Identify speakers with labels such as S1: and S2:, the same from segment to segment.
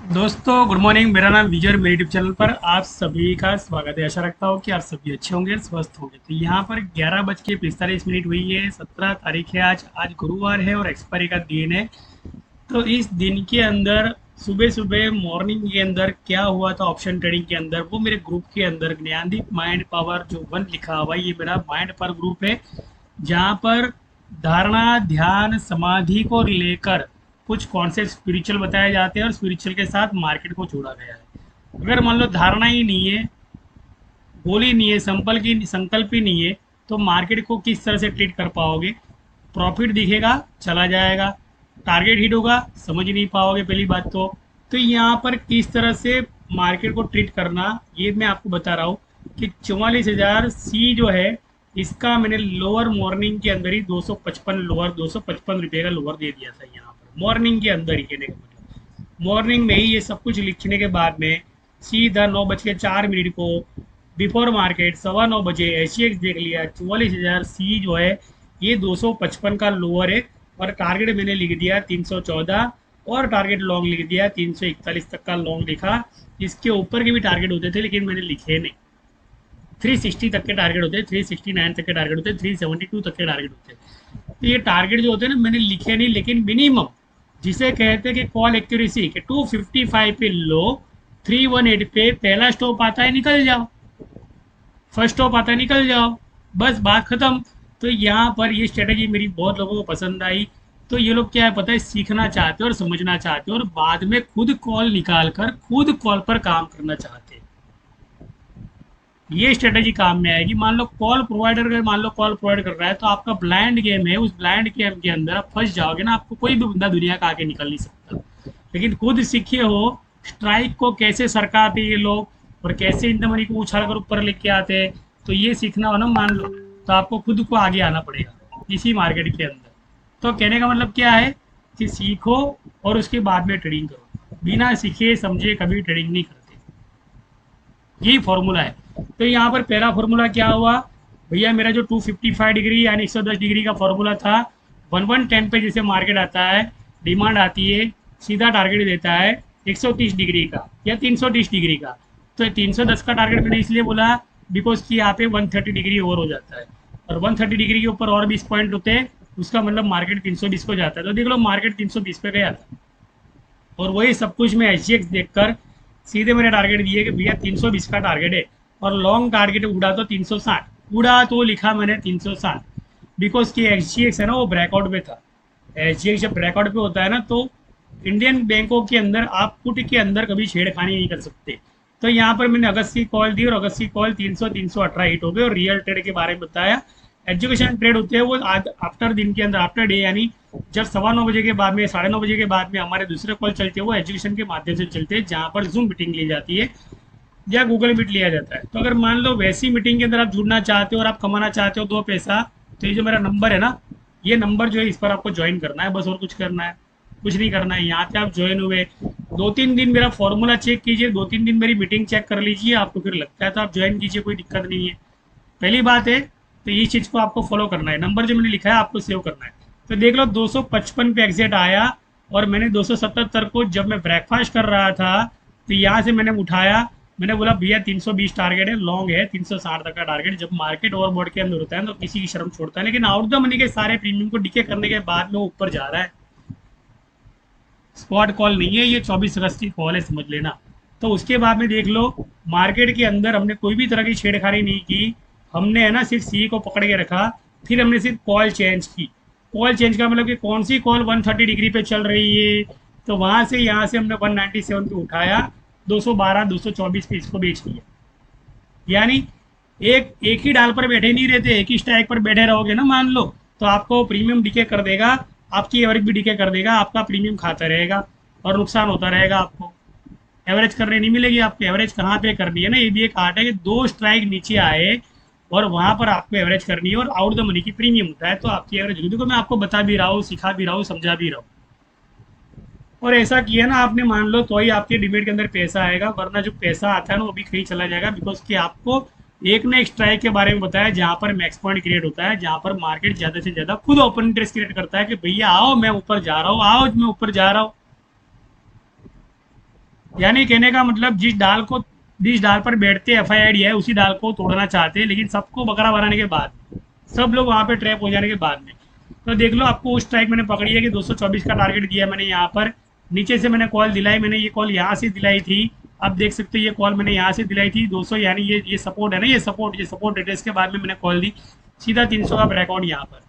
S1: दोस्तों good morning. मेरा नाम विजय और मेरे यूट्यूब चैनल पर आप सभी का स्वागत है। आशा रखता हूँ कि आप सभी अच्छे होंगे, स्वस्थ होंगे। तो यहाँ पर 11:45 हुई है। 17 तारीख है आज गुरुवार है और एक्सपायरी का दिन है। तो इस दिन के अंदर सुबह सुबह मॉर्निंग के अंदर क्या हुआ था ऑप्शन ट्रेडिंग के अंदर, वो मेरे ग्रुप के अंदर ज्ञानदीप माइंड पावर जो वन लिखा हुआ है, ये मेरा माइंड पावर ग्रुप है। जहाँ पर धारणा, ध्यान, समाधि को लेकर कुछ कॉन्सेप्ट स्पिरिचुअल बताए जाते हैं और स्पिरिचुअल के साथ मार्केट को जोड़ा गया है। अगर मान लो धारणा ही नहीं है, गोल ही नहीं है, संकल्प ही नहीं है, तो मार्केट को किस तरह से ट्रीट कर पाओगे? प्रॉफिट दिखेगा, चला जाएगा। टारगेट हिट होगा, समझ नहीं पाओगे पहली बात तो यहाँ पर किस तरह से मार्केट को ट्रीट करना, ये मैं आपको बता रहा हूँ कि 44,000 सी जो है, इसका मैंने लोअर मॉर्निंग के अंदर ही 255 लोअर, 255 रुपये का लोअर दे दिया था यहाँ पर मॉर्निंग के अंदर ही। कहने का मतलब मॉर्निंग में ही ये सब कुछ लिखने के बाद में सीधा 9:04 को बिफोर मार्केट 9:15 एच देख लिया। 44,000 सी जो है, ये 255 का लोअर है और टारगेट मैंने लिख दिया 314 और टारगेट लॉन्ग लिख दिया 341 तक का लॉन्ग लिखा। इसके ऊपर के भी टारगेट होते थे लेकिन मैंने लिखे नहीं। 360 तक के टारगेट होते, 369 तक के टारगेट होते, 372 तक के टारगेट होते। तो ये टारगेट जो होते हैं ना, मैंने लिखे नहीं, लेकिन मिनिमम जिसे कहते हैं कि कॉल एक्यूरेसी के 255 पे लो, 318 पे पहला स्टॉप आता है, निकल जाओ। फर्स्ट स्टॉप आता है, निकल जाओ। बस बात खत्म। तो यहाँ पर ये स्ट्रेटेजी मेरी बहुत लोगों को पसंद आई। तो ये लोग क्या है पता है, सीखना चाहते हैं और समझना चाहते हैं और बाद में खुद कॉल निकाल कर खुद कॉल पर काम करना चाहते हैं। ये स्ट्रेटेजी काम में आएगी। मान लो कॉल प्रोवाइडर, अगर मान लो कॉल प्रोवाइड कर रहा है, तो आपका ब्लाइंड गेम है, उस ब्लाइंड गेम के अंदर आप फंस जाओगे ना, आपको कोई भी बंदा दुनिया का आगे निकल नहीं सकता। लेकिन खुद सीखे हो स्ट्राइक को कैसे सरकाते ये लोग और कैसे इन मनी को उछाल कर ऊपर लेके आते हैं। तो ये सीखना हो ना, मान लो, तो आपको खुद को आगे आना पड़ेगा इसी मार्केट के अंदर। तो कहने का मतलब क्या है कि सीखो और उसके बाद में ट्रेडिंग करो। बिना सीखे समझे कभी ट्रेडिंग नहीं करते। यही फॉर्मूला है। तो यहाँ पर पहला फॉर्मूला क्या हुआ भैया, मेरा जो 255 डिग्री यानी 110 डिग्री का फॉर्मूला था, 1110 पे जैसे मार्केट आता है, डिमांड आती है, सीधा टारगेट देता है 130 डिग्री का या 330 डिग्री का। तो 310 का टारगेट मैंने इसलिए बोला बिकॉज कि यहाँ पे 130 डिग्री ओवर हो जाता है और 130 डिग्री के ऊपर और 20 पॉइंट होते हैं, उसका मतलब मार्केट 320 को जाता है। तो देख लो मार्केट 320 पे गया था और वही सब कुछ मैं एच देखकर सीधे मैंने टारगेट दिए कि भैया 320 का टारगेट है और लॉन्ग टारगेट उड़ा तो 360, उड़ा तो लिखा मैंने 360। बिकॉज कि एच है ना, वो ब्रेकआउट पे था। एच जब ब्रेकआउट पे होता है ना, तो इंडियन बैंकों के अंदर आप पुट के अंदर कभी छेड़खानी नहीं कर सकते। तो यहाँ पर मैंने अगस्त की कॉल दी और अगस्त की कॉल 318 हिट हो गए और रियल ट्रेड के बारे में बताया। एजुकेशन ट्रेड होते हैं वो आज आफ्टर दिन के अंदर, आफ्टर डे, यानी जब 9:15 के बाद में, 9:30 के बाद में हमारे दूसरे कॉल चलते हैं, वो एजुकेशन के माध्यम से चलते हैं, जहाँ पर जूम मीटिंग ली जाती है या गूगल मीट लिया जाता है। तो अगर मान लो वैसी मीटिंग के अंदर आप जुड़ना चाहते हो और आप कमाना चाहते हो दो पैसा, तो ये जो मेरा नंबर है ना, ये नंबर जो है, इस पर आपको ज्वाइन करना है बस, और कुछ करना है कुछ नहीं करना है। यहाँ पे आप ज्वाइन हुए, 2-3 दिन मेरा फॉर्मूला चेक कीजिए, 2-3 दिन मेरी मीटिंग चेक कर लीजिए, आपको फिर लगता है तो आप ज्वाइन कीजिए, कोई दिक्कत नहीं है। पहली बात है, तो ये चीज़ को आपको फॉलो करना है। नंबर जो मैंने लिखा है आपको सेव करना है। तो देख लो 255 पे एग्जिट आया और मैंने 277 को, जब मैं ब्रेकफास्ट कर रहा था, तो यहाँ से मैंने उठाया, मैंने बोला भैया 320 टारगेट है, लॉन्ग है 360 तक का टारगेट। जब मार्केट ओवरबॉट के अंदर होता है तो किसी की शर्म छोड़ता है, लेकिन आउट द मनी के सारे प्रीमियम को डिके करने के बाद में वो ऊपर जा रहा है। स्पॉट कॉल नहीं है ये, 24 अगस्त की कॉल है, समझ लेना। तो उसके बाद में देख लो मार्केट के अंदर हमने कोई भी तरह की छेड़खानी नहीं की। हमने है ना सिर्फ सी को पकड़ के रखा, फिर हमने सिर्फ कॉल चेंज की। कॉल चेंज का मतलब कि कौन सी कॉल 130 डिग्री पे चल रही है, तो वहाँ से यहाँ से हमने 197 पे उठाया, 212 224 पे इसको बेच दिया। यानी एक एक ही डाल पर बैठे नहीं रहते, एक ही स्ट्राइक पर बैठे रहोगे ना मान लो, तो आपको प्रीमियम डिके कर देगा, आपकी एवरेज भी डिके कर देगा, आपका प्रीमियम खाता रहेगा और नुकसान होता रहेगा आपको। एवरेज करने नहीं मिलेगी आपको। एवरेज कहाँ पे करनी है ना, ये भी एक आर्ट है कि दो स्ट्राइक नीचे आए और वहां पर आपको एवरेज करनी है और आउट द मनी की प्रीमियम उठाए तो आपकी एवरेज होगी। देखो मैं आपको बता भी रहा हूँ, सिखा भी रहा हूँ, समझा भी रहा हूँ। और ऐसा किया ना आपने मान लो, तो ही आपके डिमेट के अंदर पैसा आएगा, वरना जो पैसा आता है ना वो भी कहीं चला जाएगा। बिकॉज कि आपको एक ना एक स्ट्राइक के बारे में बताया जहां पर मैक्स पॉइंट क्रिएट होता है, जहां पर मार्केट ज्यादा से ज्यादा खुद ओपन इंटरेस्ट क्रिएट करता है कि भैया आओ मैं ऊपर जा रहा हूँ, आओ मैं ऊपर जा रहा हूँ। यानी कहने का मतलब जिस डाल पर बैठते FID है उसी डाल को तोड़ना चाहते हैं, लेकिन सबको बकरा बनाने के बाद, सब लोग वहाँ पे ट्रैप हो जाने के बाद में। तो देख लो, आपको उस स्ट्राइक मैंने पकड़ी है कि 224 का टारगेट दिया मैंने यहाँ पर। नीचे से मैंने कॉल दिलाई, मैंने ये कॉल यहाँ से दिलाई थी, आप देख सकते हो ये कॉल मैंने यहाँ से दिलाई थी 200, यानी ये सपोर्ट है ना, ये सपोर्ट एड्रेस के बाद में मैंने कॉल दी सीधा 300 का ब्रेकआउट यहाँ पर।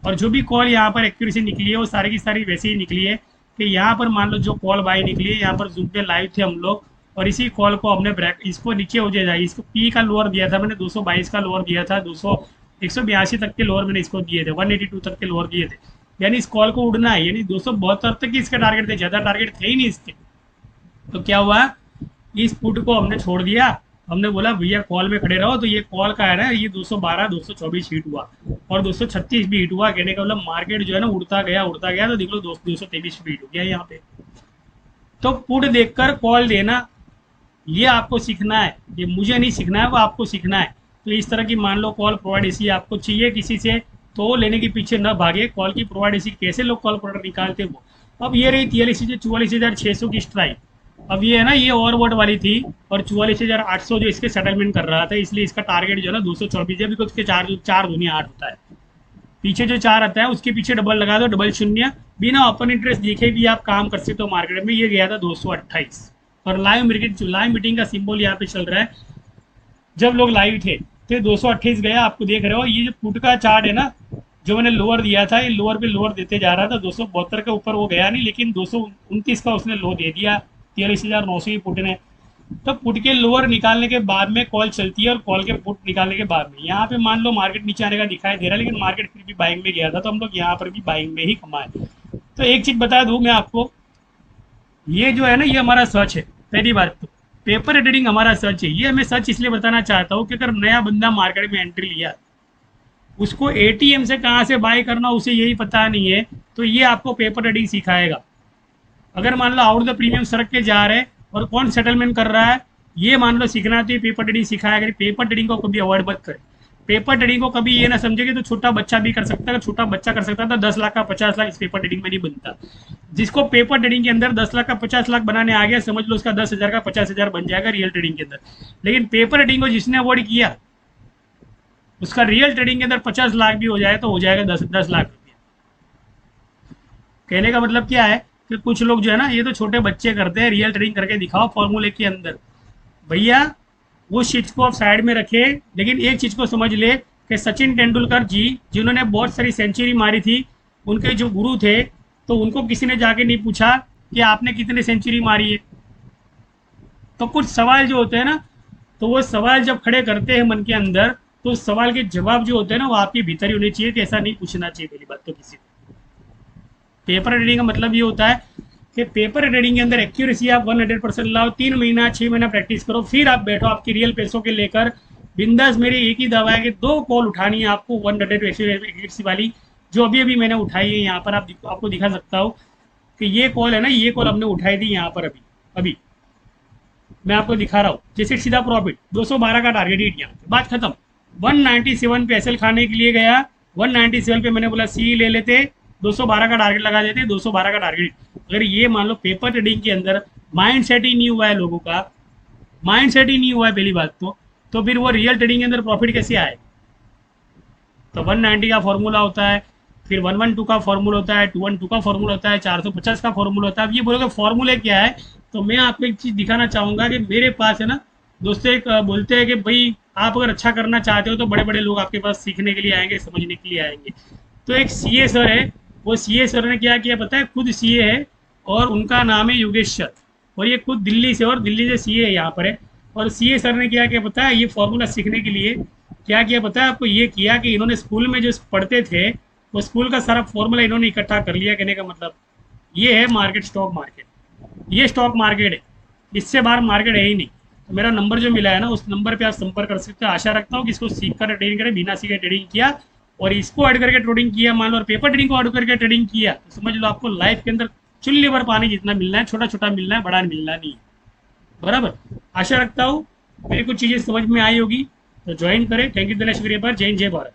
S1: और जो भी कॉल यहाँ पर एक्यूरेसी निकली है वो सारी की सारी वैसे ही निकली है कि यहाँ पर मान लो जो कॉल बाई निकली है, यहाँ पर जूम पे लाइव थे हम लोग, और इसी कॉल को हमने ब्रेक, इसको नीचे हो जाए, इसको पी का लोअर दिया था मैंने, 222 का लोअर दिया था, 182 तक के लोअर मैंने इसको दिए थे, 182 तक के लोअर दिए थे। यानी इस कॉल को उड़ना है, यानी 272 तक ही इसका टारगेट थे, ज़्यादा टारगेट थे ही नहीं इसके। तो क्या हुआ, इस पुट को हमने छोड़ दिया, हमने बोला भैया कॉल में खड़े रहो। तो ये कॉल का है ना, ये 212 224 हिट हुआ और 236 भी हिट हुआ। कहने का मतलब मार्केट जो है ना उड़ता गया तो देख लो 223 भी हिट हो गया यहाँ पे। तो पुट देखकर कॉल देना ये आपको सीखना है, ये मुझे नहीं सीखना है, वो आपको सीखना है। तो इस तरह की मान लो कॉल प्रोवाइड ऐसी आपको चाहिए किसी से, तो लेने के पीछे न भागे। कॉल की प्रोवाइड ऐसी कैसे लोग कॉल प्रोवाइड निकालते वो। अब ये रही 44,600 की स्ट्राइक। अब ये है ना, ये ओवरबॉट वाली थी और 44,800 जो इसके सेटलमेंट कर रहा था, इसलिए इसका टारगेट जो है ना 224 है, बिकॉज उसके चार दुनिया 8 होता है, पीछे जो 4 आता है उसके पीछे डबल लगा दो, डबल शून्य, बिना ओपन इंटरेस्ट देखे भी आप काम कर सकते हो मार्केट में। ये गया था 228 और लाइव मीटिंग का सिंबल यहाँ पे चल रहा है, जब लोग लाइव थे तो 228 गया, आपको देख रहे हो। ये जो पुट का चार्ट है ना, जो मैंने लोअर दिया था, ये लोअर पे लोअर देते जा रहा था, 272 के ऊपर वो गया नहीं, लेकिन 229 का उसने लो दे दिया 43,900 की पुट ने। तो पुट के लोअर निकालने के बाद में कॉल चलती है और कॉल के पुट निकालने के बाद में यहाँ पे मान लो मार्केट नीचे आने का दिखाई दे रहा है, लेकिन मार्केट फिर भी बाइंग में गया था, तो हम लोग यहाँ पर भी बाइंग में ही कमाए। तो एक चीज़ बता दूँ मैं आपको, ये जो है ना, ये हमारा सर्च है। पहली बात तो पेपर ट्रेडिंग हमारा सर्च है। ये मैं सर्च इसलिए बताना चाहता हूँ कि अगर नया बंदा मार्केट में एंट्री लिया, उसको ATM से कहाँ से बाय करना उसे यही पता नहीं है, तो ये आपको पेपर ट्रेडिंग सिखाएगा। अगर मान लो आउट द प्रीमियम सड़क के जा रहे हैं और कौन सेटलमेंट कर रहा है, ये मान लो सीखना, तो ये पेपर ट्रेडिंग सिखाएगा। पेपर ट्रेडिंग को कभी अवॉइड मत करें। पेपर ट्रेडिंग को कभी ये ना समझे कि तो छोटा बच्चा भी कर सकता है। अगर छोटा बच्चा कर सकता था 10 लाख का 50 लाख इस पेपर ट्रेडिंग में नहीं बनता। जिसको पेपर ट्रेडिंग के अंदर 10 लाख का 50 लाख बनाने आ गया, समझ लो उसका 10,000 का 50,000 बन जाएगा रियल ट्रेडिंग के अंदर। लेकिन पेपर ट्रेडिंग को जिसने अवॉइड किया, उसका रियल ट्रेडिंग के अंदर 50 लाख भी हो जाए तो हो जाएगा 10 लाख रुपया। कहने का मतलब क्या है कि कुछ लोग जो है ना, ये तो छोटे बच्चे करते हैं, रियल ट्रेडिंग करके दिखाओ फॉर्मूले के अंदर। भैया वो चीज़ को आप साइड में रखें, लेकिन एक चीज़ को समझ ले कि सचिन तेंदुलकर जी जिन्होंने बहुत सारी सेंचुरी मारी थी, उनके जो गुरु थे, तो उनको किसी ने जाके नहीं पूछा कि आपने कितने सेंचुरी मारी है। तो कुछ सवाल जो होते हैं ना, तो वो सवाल जब खड़े करते हैं मन के अंदर, तो उस सवाल के जवाब जो होते हैं ना, वो आपके भीतर ही होने चाहिए कि ऐसा नहीं पूछना चाहिए पहली बात तो किसी को। पेपर ट्रेडिंग का मतलब ये होता है कि पेपर ट्रेडिंग के अंदर एक्यूरेसी आप 100% लाओ, 3 महीना 6 महीना प्रैक्टिस करो, फिर आप बैठो आपकी रियल पैसों के लेकर बिंदास। मेरी एक ही दवा है कि 2 कॉल उठानी है आपको 100 एक्यूरेसी वाली, जो अभी अभी मैंने उठाई है। यहाँ पर आपको दिखा सकता हूँ कि ये कॉल है ना, ये कॉल हमने उठाई थी यहाँ पर अभी मैं आपको दिखा रहा हूँ। जैसे सीधा प्रॉफिट 212 का टारगेट हिट, यहाँ बात खत्म। 197 पे एसएल खाने के लिए गया, 197 पे मैंने बोला सी ले लेते, 212 का टारगेट लगा देते, 212 का टारगेट। अगर ये मान लो पेपर ट्रेडिंग के अंदर माइंड सेट ही नहीं हुआ है लोगों का, माइंड सेट ही नहीं हुआ है पहली बात तो फिर वो रियल ट्रेडिंग के अंदर प्रॉफिट कैसे आए। तो 190 का फॉर्मूला होता है, फिर 112 का फॉर्मूला होता है, 212 का फॉर्मूला होता है, 450 का फॉर्मूला होता है। अब ये बोलोगे फॉर्मूले क्या है, तो मैं आपको एक चीज़ दिखाना चाहूँगा कि मेरे पास है ना दोस्तों, एक बोलते हैं कि भाई आप अगर अच्छा करना चाहते हो तो बड़े बड़े लोग आपके पास सीखने के लिए आएंगे, समझने के लिए आएंगे। तो एक CA सर है, वो CA सर ने क्या किया पता है, खुद CA है और उनका नाम है योगेश सर, और ये खुद दिल्ली से, और दिल्ली से CA है यहाँ पर है। और CA सर ने क्या किया पता है, ये फॉर्मूला सीखने के लिए क्या किया पता है आपको, ये किया कि इन्होंने स्कूल में जो पढ़ते थे वो स्कूल का सारा फॉर्मूला इन्होंने इकट्ठा कर लिया। कहने का मतलब ये है मार्केट, स्टॉक मार्केट, ये स्टॉक मार्केट है, इससे बाहर मार्केट है ही नहीं। तो मेरा नंबर जो मिला है ना, उस नंबर पे आप संपर्क कर सकते हो। आशा रखता हूँ कि इसको सीख कर ट्रेडिंग करें, बिना सीखे ट्रेडिंग किया और इसको ऐड करके ट्रेडिंग किया मान लो, और पेपर ट्रेडिंग को ऐड करके ट्रेडिंग किया, तो समझ लो आपको लाइफ के अंदर चुल्ली भर पानी जितना मिलना है, छोटा छोटा मिलना है, बड़ा मिलना नहीं है। बराबर, आशा रखता हूँ मेरी कुछ चीज़ें समझ में आई होगी, तो ज्वाइन करें। थैंक यू, शुक्रिया पर। जय हिंद, जय भारत।